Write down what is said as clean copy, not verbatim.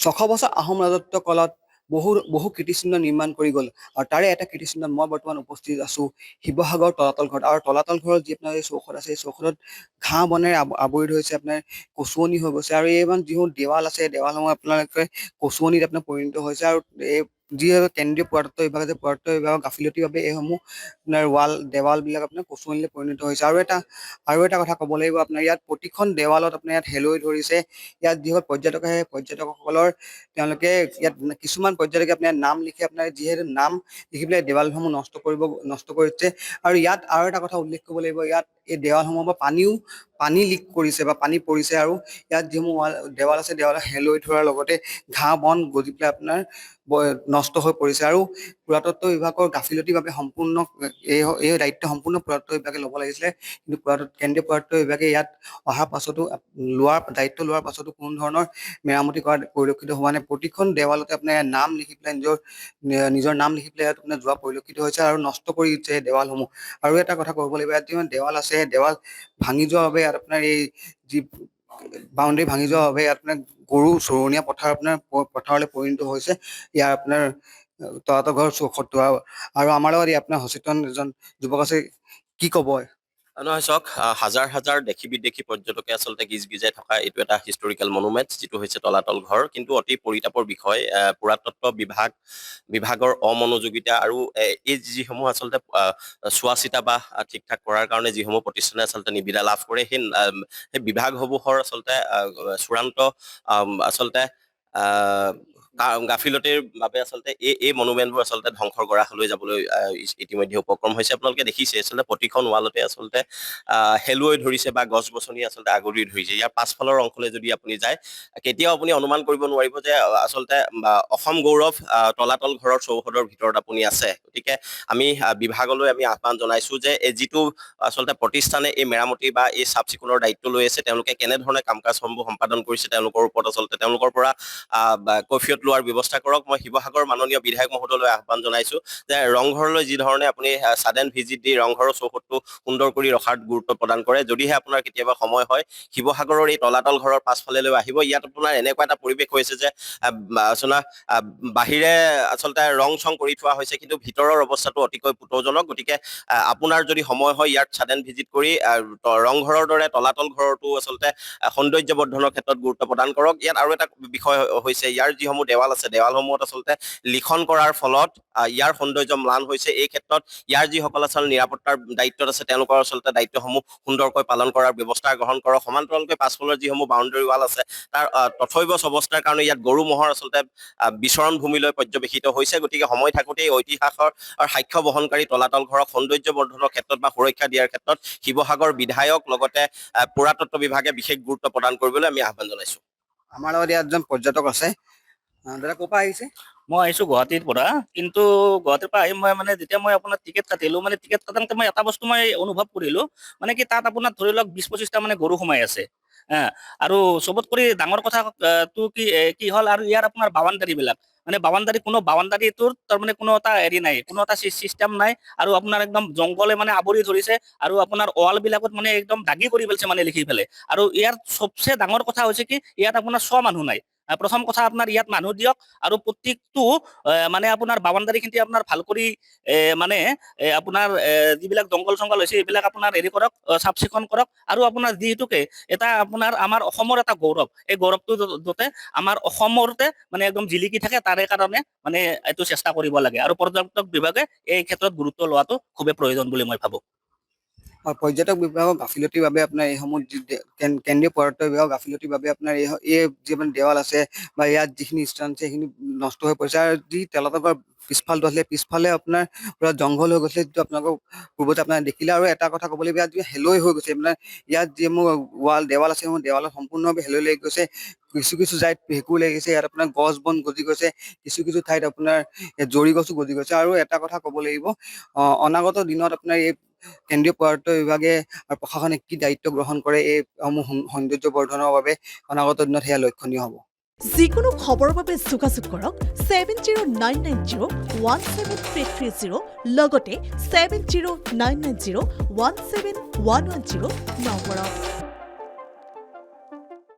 ছশ বছৰ আহোম ৰাজত্ব কালত বহু কীৰ্তিচিহ্ন নিৰ্মাণ কৰি গ'ল আৰু তাৰে এটা কীৰ্তিচিহ্নত মই বৰ্তমান উপস্থিত আছো শিৱসাগৰ তলাতল ঘৰত আৰু তলাতল ঘৰত যি আপোনাৰ এই চৌহদ আছে এই চৌহদত ঘাঁহ বনেৰে আৱৰি ধৰিছে আপোনাৰ কচুৱনি হৈ গৈছে আৰু এই যিবোৰ দেৱাল আছে দেৱালসমূহ আপোনালোকে কচুৱনিত আপোনাৰ পৰিণত হৈছে আৰু এই যি কেন্দ্ৰীয় পুৰাতত্ব বিভাগে যে পুৰাতত্ব বিভাগৰ গাফিলতিৰ বাবে এইসমূহ আপোনাৰ দেৱাল বিলাক আপোনাৰ কচুৱনিলৈ পৰিণত হৈছে আৰু এটা কথা ক'ব লাগিব আপোনাৰ ইয়াত প্ৰতিখন দেৱালত আপোনাৰ ইয়াত হেলৈ ধৰিছে ইয়াত যিসকল পৰ্যটক আহে পৰ্যটকসকলৰ তেওঁলোকে ইয়াত কিছুমান পৰ্যটকে আপোনাৰ নাম লিখে আপোনাৰ যিহেতু নাম লিখি পেলাই দেৱালসমূহ নষ্ট কৰিছে আৰু ইয়াত আৰু এটা কথা উল্লেখ কৰিব লাগিব ইয়াত এই দেৱালসমূহৰ পৰা পানী লিক কৰিছে বা পানী পৰিছে আৰু ইয়াত যিসমূহ দেৱাল আছে দেৱালত হেলৈ ধৰাৰ লগতে ঘাঁহ বন গজি পেলাই আপোনাৰ নষ্ট হৈ পৰিছে আৰু পুৰাতত্ব বিভাগৰ গাফিলতিৰ বাবে সম্পূৰ্ণ এই দায়িত্ব সম্পূৰ্ণ পুৰাতত্ব বিভাগে ল'ব লাগিছিলে কিন্তু কেন্দ্ৰীয় পুৰাতত্ব বিভাগে ইয়াত অহাৰ পাছতো দায়িত্ব লোৱাৰ পাছতো কোনো ধৰণৰ মেৰামতি কৰা পৰিলক্ষিত হোৱা নাই প্ৰতিখন দেৱালতে আপোনাৰ নাম লিখি পেলাই নিজৰ নাম লিখি পেলাই ইয়াত আপোনাৰ যোৱা পৰিলক্ষিত হৈছে আৰু নষ্ট কৰি দিছে এই দেৱালসমূহ আৰু এটা কথা ক'ব লাগিব ইয়াত যিমান দেৱাল আছে দেৱাল ভাঙি যোৱাৰ বাবে ইয়াত আপোনাৰ এই যি বাউণ্ডেৰী ভাঙি যোৱাৰ বাবে ইয়াত আপোনাৰ গৰু চৰণীয়া পথাৰলৈ পৰিণত হৈছে ইয়াৰ আপোনাৰ তলাতল ঘৰৰ চৌহদটো আৰু আমাৰ লগত আপোনাৰ সচেতন এজন যুৱক আছে কি ক'ব নহয় চাওক হাজাৰ হাজাৰ দেশী বিদেশী পৰ্যটকে আচলতে গিজগিজাই থকা এইটো এটা হিষ্টৰিকেল মনুমেণ্ট যিটো হৈছে তলাতল ঘৰ কিন্তু অতি পৰিতাপৰ বিষয় পুৰাতত্ব বিভাগৰ অমনোযোগিতা আৰু এই যিসমূহ আচলতে চোৱা চিতা বা ঠিক ঠাক কৰাৰ কাৰণে যিসমূহ প্ৰতিষ্ঠানে আচলতে নিবিদা লাভ কৰে সেই বিভাগসমূহৰ আচলতে চূড়ান্ত আচলতে গাফিলতিৰ বাবে আচলতে এই মনুমেণ্টবোৰ আচলতে ধ্বংসৰ গৰাহলৈ যাবলৈ ইতিমধ্যে উপক্ৰম হৈছে আপোনালোকে দেখিছে আচলতে প্ৰতিখন ৱালতে আচলতে হেলুৱৈ ধৰিছে বা গছ গছনি আচলতে আগুৰি ধৰিছে ইয়াৰ পাছফালৰ অংশলৈ যদি আপুনি যায় কেতিয়াও আপুনি অনুমান কৰিব নোৱাৰিব যে আচলতে অসম গৌৰৱ তলাতল ঘৰৰ চৌহদৰ ভিতৰত আপুনি আছে গতিকে আমি বিভাগলৈ আমি আহ্বান জনাইছো যে যিটো আচলতে প্ৰতিষ্ঠানে এই মেৰামতি বা এই চাফ চিকুণৰ দায়িত্ব লৈ আছে তেওঁলোকে কেনেধৰণে কাম কাজসমূহ সম্পাদন কৰিছে তেওঁলোকৰ ওপৰত আচলতে তেওঁলোকৰ পৰা কৈফিয়ত লোৱাৰ ব্যৱস্থা কৰক মই শিৱসাগৰ মাননীয় বিধায়ক মহোদয়লৈ আহ্বান জনাইছো যে ৰংঘৰলৈ যি ধৰণে আপুনি ছাডেন ভিজিট দি ৰংঘৰৰ চৌহদটো সুন্দৰ কৰি ৰখাৰ গুৰুত্ব প্ৰদান কৰে যদিহে আপোনাৰ কেতিয়াবা সময় হয় শিৱসাগৰৰ এই তলাতল ঘৰৰ পাছফালে আহিব ইয়াত আপোনাৰ এনেকুৱা এটা পৰিৱেশ হৈছে যে বাহিৰে আচলতে ৰং চং কৰি থোৱা হৈছে কিন্তু ভিতৰৰ অৱস্থাটো অতিকৈ পুতৌজনক গতিকে আপোনাৰ যদি সময় হয় ইয়াত ছাডেন ভিজিট কৰি ৰংঘৰৰ দৰে তলাতল ঘৰতো আচলতে সৌন্দৰ্য বৰ্ধনৰ ক্ষেত্ৰত গুৰুত্ব প্ৰদান কৰক ইয়াত আৰু এটা বিষয় হৈছে ইয়াৰ যিসমূহ দেৱাল আছে দেৱালসমূহত আচলতে লিখন কৰাৰ ফলত ইয়াৰ সৌন্দৰ্য ম্লান হৈছে এই ক্ষেত্ৰত ইয়াৰ যিসকল আচলতে নিৰাপত্তাৰ দায়িত্বত আছে তেওঁলোকৰ আচলতে দায়িত্বসমূহ সুন্দৰকৈ পালন কৰাৰ ব্যৱস্থা গ্ৰহণ কৰক সমান্তৰালকৈ পাছফালৰ যিসমূহ বাউণ্ডেৰী ৱাল আছে তাৰ তথৈবচ অৱস্থাৰ কাৰণে ইয়াত গৰু ম'হৰ আচলতে বিচৰণ ভূমিলৈ পৰ্যবেক্ষিত হৈছে গতিকে সময় থাকোঁতে এই ঐতিহাসৰ সাক্ষ্য বহনকাৰী তলাতল ঘৰক সৌন্দৰ্য বৰ্ধনৰ ক্ষেত্ৰত বা সুৰক্ষা দিয়াৰ ক্ষেত্ৰত শিৱসাগৰ বিধায়ক লগতে পুৰাতত্ব বিভাগে বিশেষ গুৰুত্ব প্ৰদান কৰিবলৈ আমি আহ্বান জনাইছো আমাৰ লগত ইয়াত এজন পৰ্যটক আছে দাদা ক'ৰ পৰা আহিছে মই আহিছো গুৱাহাটীৰ পৰা কিন্তু গুৱাহাটীৰ পৰা আহি মই মানে যেতিয়া মই আপোনাৰ টিকেট কাটিলো মানে টিকেট কাটোতে মই এটা বস্তু মই অনুভৱ কৰিলো মানে কি তাত আপোনাৰ ধৰি লওক 20-25টা মানে গৰু সোমাই আছে আৰু চবত কৰি ডাঙৰ কথা তো কি হ'ল আৰু ইয়াৰ আপোনাৰ বাউণ্ডাৰী বিলাক মানে বাউণ্ডাৰীটোৰ তাৰমানে কোনো এটা হেৰি নাই কোনো এটা চিষ্টেম নাই আৰু আপোনাৰ একদম জংঘলে মানে আৱৰি ধৰিছে আৰু আপোনাৰ ৱাল বিলাকত মানে একদম দাগি কৰি পেলাইছে মানে লিখি পেলাই আৰু ইয়াৰ চবচে ডাঙৰ কথা হৈছে কি ইয়াত আপোনাৰ মানুহ নাই প্ৰথম কথা আপোনাৰ ইয়াত মানুহ দিয়ক আৰু প্ৰত্যেকটো মানে আপোনাৰ বাউণ্ডাৰীখিনি আপোনাৰ ভাল কৰি মানে আপোনাৰ যিবিলাক জংঘল চংঘল হৈছে এইবিলাক আপোনাৰ হেৰি কৰক চাফ চিকুণ কৰক আৰু আপোনাৰ যিহেতুকে এটা আপোনাৰ আমাৰ অসমৰ এটা গৌৰৱ এই গৌৰৱটো যাতে আমাৰ অসমতে মানে একদম জিলিকি থাকে তাৰে কাৰণে মানে এইটো চেষ্টা কৰিব লাগে আৰু পৰ্যটক বিভাগে এই ক্ষেত্ৰত গুৰুত্ব লোৱাটো খুবেই প্ৰয়োজন বুলি মই ভাবোঁ পৰ্যটক বিভাগৰ গাফিলতিৰ বাবে আপোনাৰ এইসমূহ কেন্দ্ৰীয় পুৰাতত্ব বিভাগৰ গাফিলতিৰ বাবে আপোনাৰ এই যিমান দেৱাল আছে বা ইয়াত যিখিনি স্থান আছে সেইখিনি নষ্ট হৈ পৰিছে আৰু যি তলাতল পিছফালটো আছিলে পিছফালে আপোনাৰ পুৰা জংঘল হৈ গৈছে যিটো আপোনালোকৰ পূৰ্বতে আপোনাৰ দেখিলে আৰু এটা কথা ক'ব লাগিব ইয়াত যি হেলৈ হৈ গৈছে মানে ইয়াত যিসমূহ দেৱাল আছে সেইসমূহ দেৱালত সম্পূৰ্ণভাৱে হেলৈ লাগি গৈছে কিছু ঠাইত ভেঁকুৰ লাগিছে ইয়াত আপোনাৰ গছ বন গজি গৈছে কিছু ঠাইত আপোনাৰ জৰি গছো গজি গৈছে আৰু এটা কথা ক'ব লাগিব অনাগত দিনত আপোনাৰ এই কেন্দ্ৰীয় পুৰাতত্ব বিভাগে আৰু প্ৰশাসনে কি দায়িত্ব গ্ৰহণ কৰে এই সমূহ সৌন্দৰ্য বৰ্ধনৰ বাবে অনাগত দিনত সেয়া লক্ষণীয় হ'ব যিকোনো খবৰৰ বাবে যোগাযোগ কৰক 7099017330 লগতে 7099017110 নম্বৰত